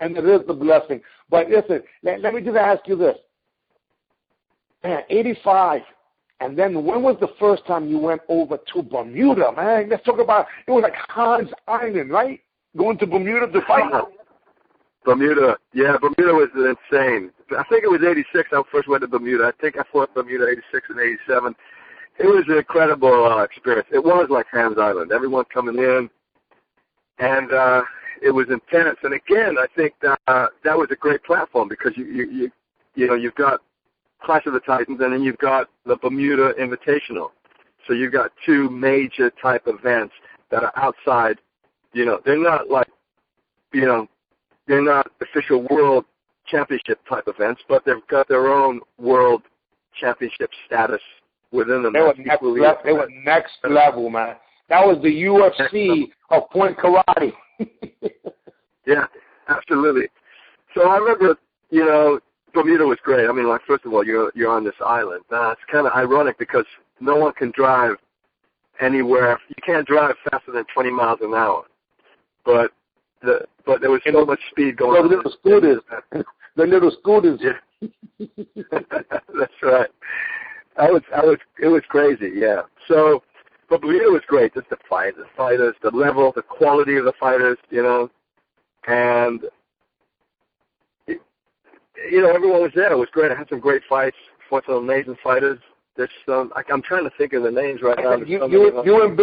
And it is the blessing. But listen, let me just ask you this. Man, 85. And then when was the first time you went over to Bermuda, man? Let's talk about, it was like Hans Island, right? Going to Bermuda to fight. Bermuda was insane. I think it was 86 I first went to Bermuda. I think I fought Bermuda 86 and 87. It was an incredible experience. It was like Hans Island. Everyone coming in, and it was intense. And again, I think that was a great platform, because you've got Clash of the Titans, and then you've got the Bermuda Invitational. So you've got two major type events that are outside. They're not like, they're not official world championship type events, but they've got their own world championship status within them. They were next level, man. That was the UFC of point karate. Yeah, absolutely. So I remember, Bermuda was great. I mean, like, first of all, you're on this island. Now, it's kind of ironic because no one can drive anywhere. You can't drive faster than 20 miles an hour. But there was so much speed going on. The little scooters. Yeah. That's right. It was crazy, yeah. So, but Bermuda was great. Just the fighters, the level, the quality of the fighters, and everyone was there. It was great. I had some great fights. Fought some amazing fighters. There's I'm trying to think of the names right now. You and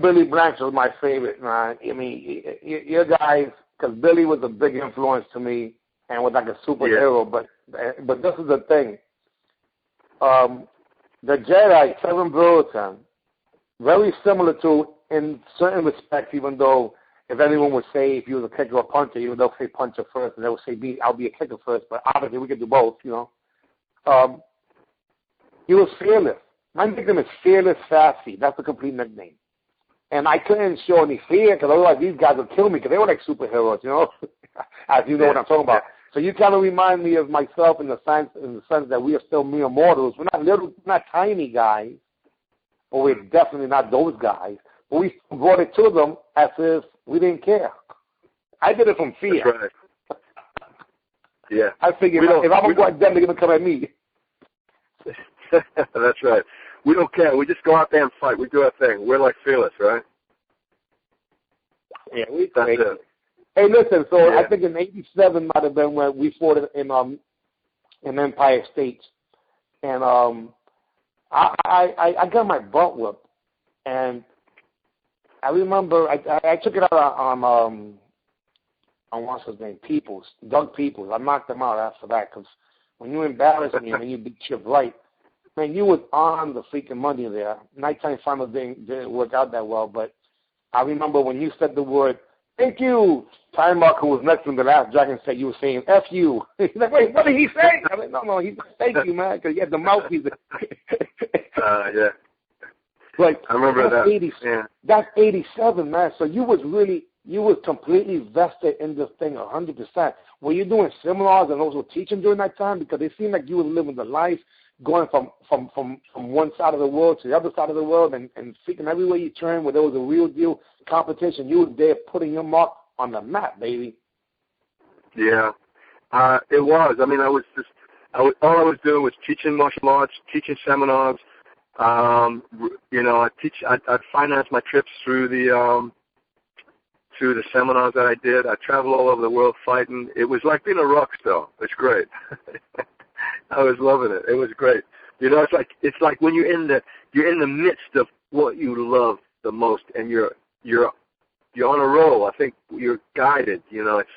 Billy Blanks was my favorite, man. I mean, your guys, because Billy was a big influence to me and was like a superhero. Yeah. But this is the thing. The Jedi, Kevin Brewerton, very similar to in certain respects, even though if anyone would say if you was a kicker or puncher, even they'll say puncher first, and they'll say I'll be a kicker first. But obviously, we could do both. He was fearless. My nickname is Fearless Sassy. That's the complete nickname. And I couldn't show any fear because otherwise these guys would kill me because they were like superheroes, as you know what I'm talking about. So you kind of remind me of myself in the sense that we are still mere mortals. We're not little, not tiny guys, but we're definitely not those guys. But we brought it to them as if we didn't care. I did it from fear. That's right. Yeah. I figured if I'm going to go at them, they're going to come at me. That's right. We don't care. We just go out there and fight. We do our thing. We're like fearless, right? Yeah, That's it. Hey, listen. So I think in '87 might have been when we fought in Empire State, and I got my butt whipped, and I remember I took it out on what's his name, Doug Peoples. I knocked him out after that because when you embarrass me and then you beat Chip Wright, man, you was on the freaking money there. Nighttime final didn't work out that well, but I remember when you said the word, thank you, Time Mark, who was next to the last dragon, said you were saying, F you. He's like, wait, what did he say? I mean, no, he said thank you, man, because he had the mouthpiece. Yeah. Like, I remember that. That's 87, man. So you was completely vested in this thing 100%. Were you doing seminars and also teaching during that time? Because it seemed like you were living the life, going from one side of the world to the other side of the world and freaking everywhere you turn where there was a real deal competition. You were there putting your mark on the map, baby. Yeah. It was. I mean, all I was doing was teaching martial arts, teaching seminars. I financed my trips through the seminars that I did. I traveled all over the world fighting. It was like being a rock star. It's great. I was loving it. It was great. It's like when you're in the midst of what you love the most, and you're on a roll. I think you're guided. It's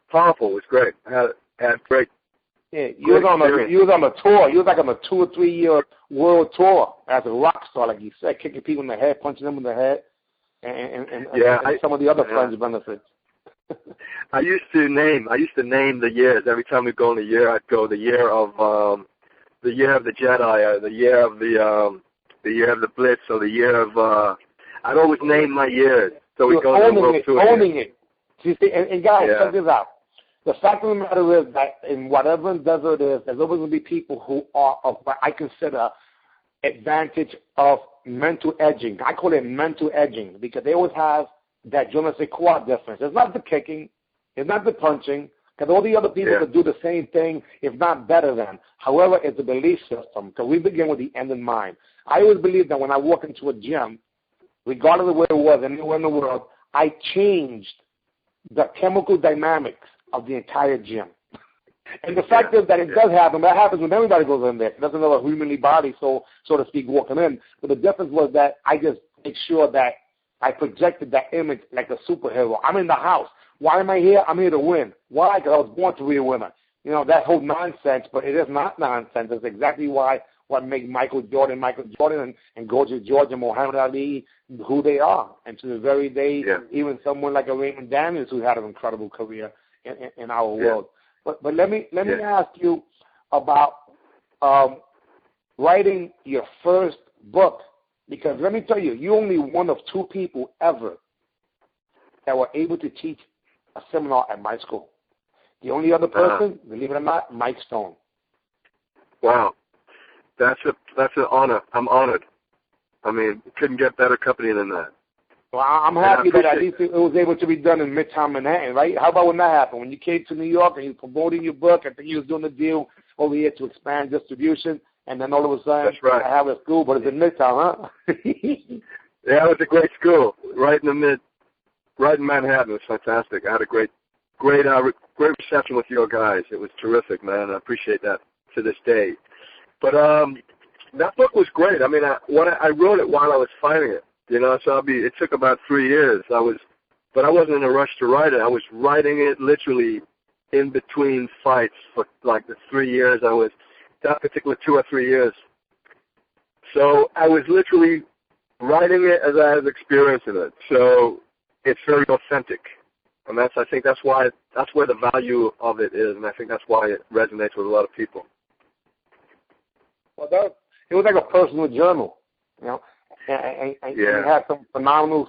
powerful. It was great. I had great. Yeah, you was on a tour. You was like on a 2 or 3 year world tour as a rock star, like you said, kicking people in the head, punching them in the head, and some of the other friends benefits. I used to name the years. Every time we go in a year, I'd go the year of the Jedi, or the year of the Blitz, or the year of. I'd always name my years. So we go to the world tour. Owning it. You see, and guys, check this out. The fact of the matter is that in whatever endeavor it is, there's always going to be people who are of what I consider advantage of mental edging. I call it mental edging because they always have that je ne sais quoi difference. It's not the kicking, it's not the punching, because all the other people could do the same thing, if not better than. However, it's a belief system, because we begin with the end in mind. I always believe that when I walk into a gym, regardless of where it was, anywhere in the world, I changed the chemical dynamics of the entire gym. And the fact is that it does happen. That happens when everybody goes in there. It doesn't have a humanly body, so to speak, walking in. But the difference was that I just made sure that I projected that image like a superhero. I'm in the house. Why am I here? I'm here to win. Why? Because I was born to be a winner. That whole nonsense, but it is not nonsense. It's exactly what makes Michael Jordan and Gorgeous George and Muhammad Ali who they are. And to the very day, even someone like a Raymond Daniels who had an incredible career in our world. But let me ask you about writing your first book, because let me tell you, you're only one of 2 people ever that were able to teach a seminar at my school. The only other person, believe it or not, Mike Stone. Wow, that's an honor. I'm honored. I mean, couldn't get better company than that. Well, I'm happy that at least it was able to be done in Midtown Manhattan, right? How about when that happened? When you came to New York and you were promoting your book, I think you was doing a deal over here to expand distribution, and then all of a sudden, that's right. I have a school, but it's in Midtown, huh? Yeah, it was a great school, right in Manhattan. It was fantastic. I had a great reception with your guys. It was terrific, man. I appreciate that to this day. But that book was great. I mean, I wrote it while I was fighting it. So it took about 3 years. But I wasn't in a rush to write it. I was writing it literally in between fights for like the 3 years. That particular 2 or 3 years. So I was literally writing it as I was experiencing it. So it's very authentic. And I think that's where the value of it is, and I think that's why it resonates with a lot of people. Well, it was like a personal journal, you know. And you had some phenomenal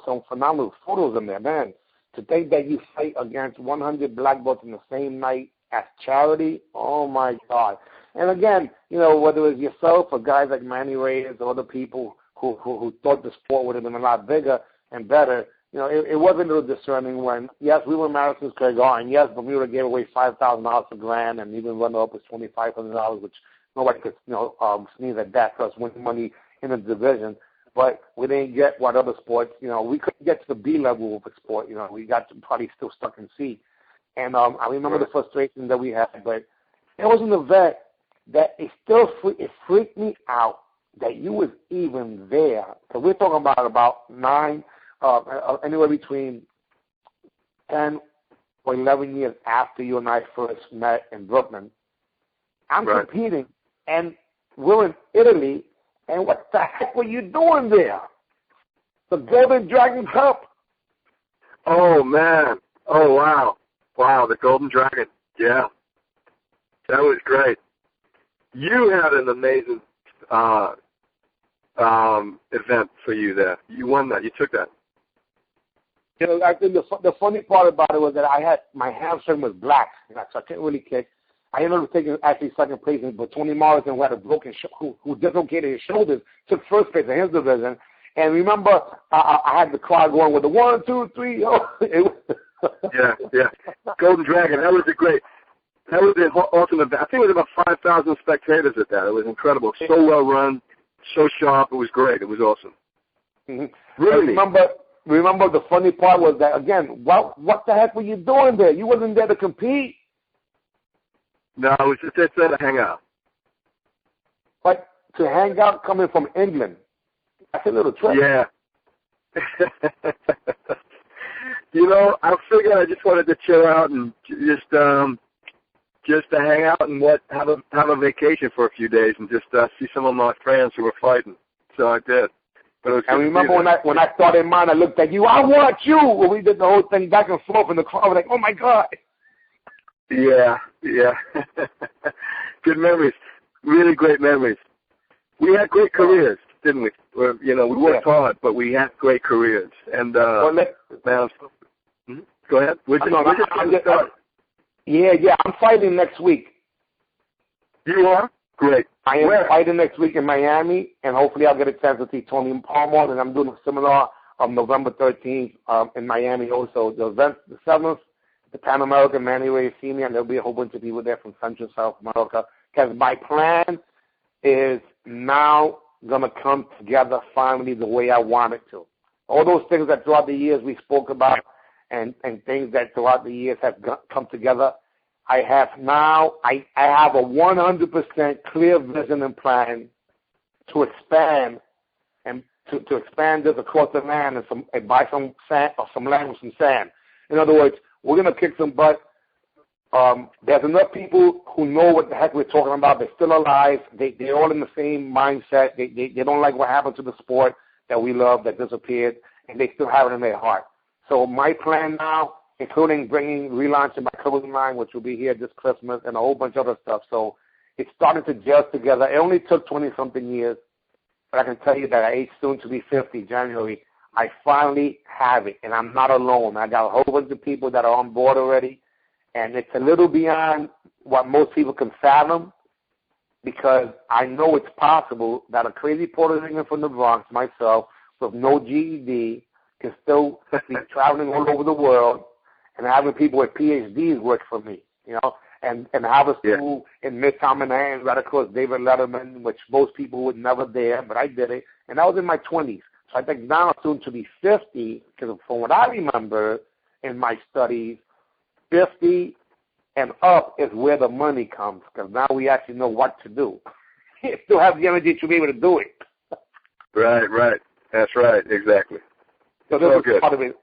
photos in there, man. To think that you fight against 100 black belts in the same night as charity, oh my God. And again, you know, whether it was yourself or guys like Manny Reyes or other people who thought the sport would have been a lot bigger and better, you know, it wasn't a little discerning when, yes, we were Madison Square Garden, yes, Bermuda gave away $5,000 a grand, and even runner-up was $2,500, which nobody could, you know, sneeze at that, plus winning money in the division. But we didn't get what other sports, you know, we couldn't get to the B level of the sport, you know, we got probably still stuck in C. And I remember the frustration that we had, but it was an event that it freaked me out that you was even there. So we're talking about 9, anywhere between 10 or 11 years after you and I first met in Brooklyn. I'm competing, and we're in Italy, and what the heck were you doing there? The Golden Dragon Cup. Oh, man. Oh, wow. Wow, the Golden Dragon. Yeah. That was great. You had an amazing event for you there. You won that. You took that. You know, I think the funny part about it was that my hamstring was black, so I couldn't really kick. I ended up taking actually second place, but Tony Morrison, who had a broken who dislocated his shoulders, took first place in his division. And remember, I had the crowd going with the 1, 2, 3. Yeah. Golden Dragon. That was an awesome event. I think it was about 5,000 spectators at that. It was incredible. So well run, so sharp. It was great. It was awesome. Mm-hmm. Really. Remember the funny part was that, again, what the heck were you doing there? You wasn't there to compete. No, it was just there to hang out. But to hang out coming from England, that's a little trick. Yeah. You know, I figured I just wanted to chill out and just to hang out and have a vacation for a few days and just see some of my friends who were fighting. So I did. But I remember when I started mine, I looked at you. I want you. When we did the whole thing back and forth in the car, I was like, oh my God. Yeah. Good memories. Really great memories. We had great careers, didn't we? You know, we worked hard, but we had great careers. And man, go ahead. I'm fighting next week. You are? Great. I am fighting next week in Miami, and hopefully I'll get a chance to see Tony Palmer, and I'm doing a seminar on November 13th in Miami also. The event, the 7th, the Pan American Manny Reyes Senior, and there'll be a whole bunch of people there from Central South America, because my plan is now going to come together finally the way I want it to. All those things that throughout the years we spoke about and things that throughout the years have come together, I have now, I have a 100% clear vision and plan to expand and to expand this across the land and buy some sand or some land with some sand. In other words, we're going to kick some butt. There's enough people who know what the heck we're talking about. They're still alive. They're all in the same mindset. They don't like what happened to the sport that we love that disappeared, and they still have it in their heart. So my plan now, including relaunching my clothing line, which will be here this Christmas, and a whole bunch of other stuff. So it's starting to gel together. It only took 20-something years, but I can tell you that at age soon to be 50, January, I finally have it, and I'm not alone. I got a whole bunch of people that are on board already, and it's a little beyond what most people can fathom, because I know it's possible that a crazy Puerto Rican from the Bronx, myself, with no GED, can still be traveling all over the world and having people with PhDs work for me, you know, and have a school in Midtown Manhattan right across David Letterman, which most people would never dare, but I did it, and I was in my 20s. So I think now I'm soon to be 50, because from what I remember in my studies, 50 and up is where the money comes, because now we actually know what to do. You still have the energy to be able to do it. Right. That's right, exactly. So this is part of it.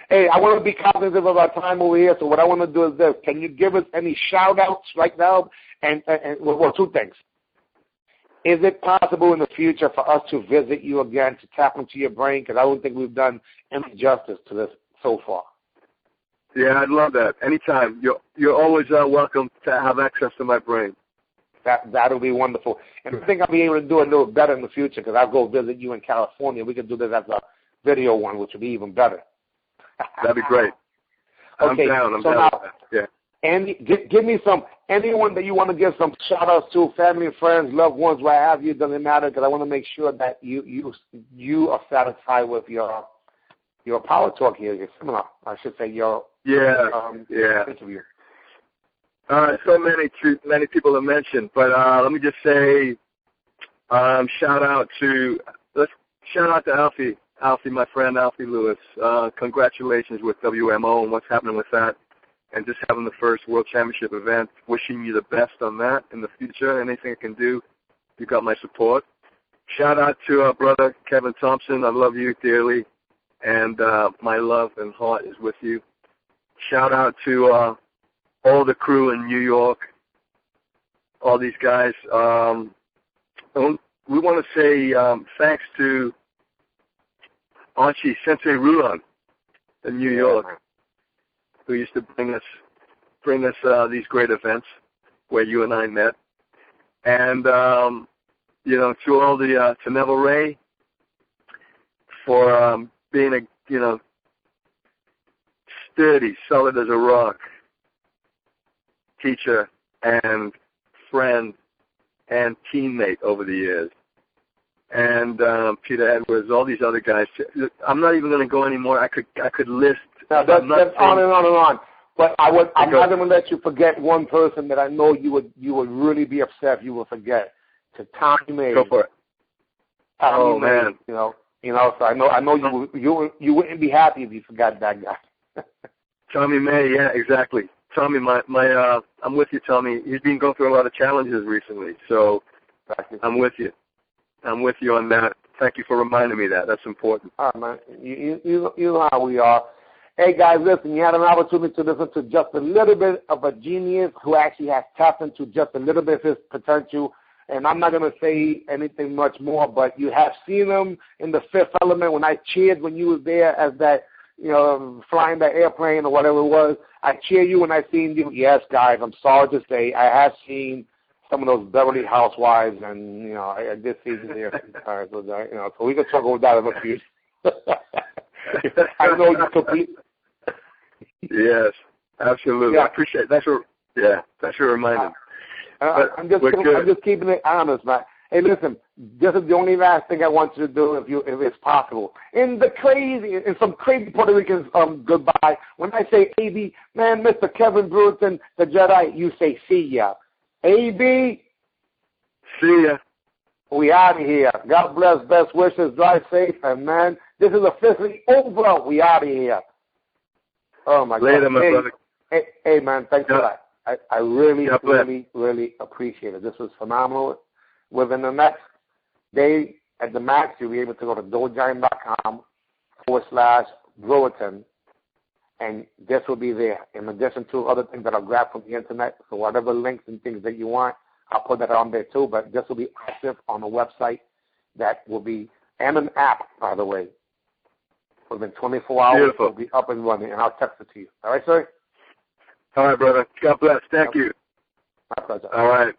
Hey, I want to be cognizant of our time over here, so what I want to do is this. Can you give us any shout-outs right now? And well, two things. is it possible in the future for us to visit you again to tap into your brain? Because I don't think we've done any justice to this so far. Yeah, I'd love that. Anytime. You're always welcome to have access to my brain. That'll be wonderful. And I think I'll be able to do a little better in the future because I'll go visit you in California. We could do this as a video one, which would be even better. That'd be great. Okay, I'm so down now, with that. Yeah. Andy, give me anyone that you want to give some shout-outs to, family, friends, loved ones, what have you, doesn't matter, because I want to make sure that you are satisfied with your Power Talk here, your seminar, I should say, your interview. So many people have mentioned, but let me just say, shout out to Alfie, my friend Alfie Lewis. Congratulations with WMO and what's happening with that, and just having the first World Championship event. Wishing you the best on that in the future. Anything I can do, you got my support. Shout out to our brother Kevin Thompson. I love you dearly, and my love and heart is with you. Shout out to all the crew in New York, all these guys. We want to say thanks to Archie Sensei Rulon in New York, who used to bring us these great events where you and I met. And, to all to Neville Ray for being a, sturdy, solid as a rock teacher and friend and teammate over the years. And Peter Edwards, all these other guys. I'm not even going to go anymore. I could list. Now, that's on and on and on. But I'm not going to let you forget one person that I know you would really be upset if you would forget. To Tommy May. Go for it. Tommy May, man. So I know you wouldn't be happy if you forgot that guy. Tommy May, yeah, exactly. Tommy, I'm with you, Tommy. He's been going through a lot of challenges recently, so I'm with you. I'm with you on that. Thank you for reminding me that. That's important. All right, man. You know how we are. Hey, guys, listen, you had an opportunity to listen to just a little bit of a genius who actually has tapped into just a little bit of his potential. And I'm not going to say anything much more, but you have seen him in the Fifth Element when I cheered when you was there as that, flying that airplane or whatever it was. I cheer you when I seen you. Yes, guys, I'm sorry to say I have seen some of those Beverly Housewives, and I did see you there. So we can talk about that in a few. I know you complete. Yes, absolutely. Yeah. I appreciate that. Thanks for reminding me. I'm just keeping it honest, man. Hey, listen, this is the only last thing I want you to do if it's possible. In some crazy Puerto Ricans goodbye, when I say AB, man, Mr. Kevin Brewerton, the Jedi, you say see ya. AB, see ya. We out of here. God bless, best wishes, drive safe, and man, this is officially over. We out of here. Oh my Later, God. my brother. Hey, man, thanks for that. I really appreciate it. This was phenomenal. Within the next day at the max, you'll be able to go to doorgiant.com/Brewerton, and this will be there. In addition to other things that I'll grab from the internet, so whatever links and things that you want, I'll put that on there too. But this will be active on the website that will be, and an app, by the way. Within 24 hours, Beautiful. It'll be up and running, and I'll text it to you. All right, sir? All right, brother. God bless. Thank you. My pleasure. All right.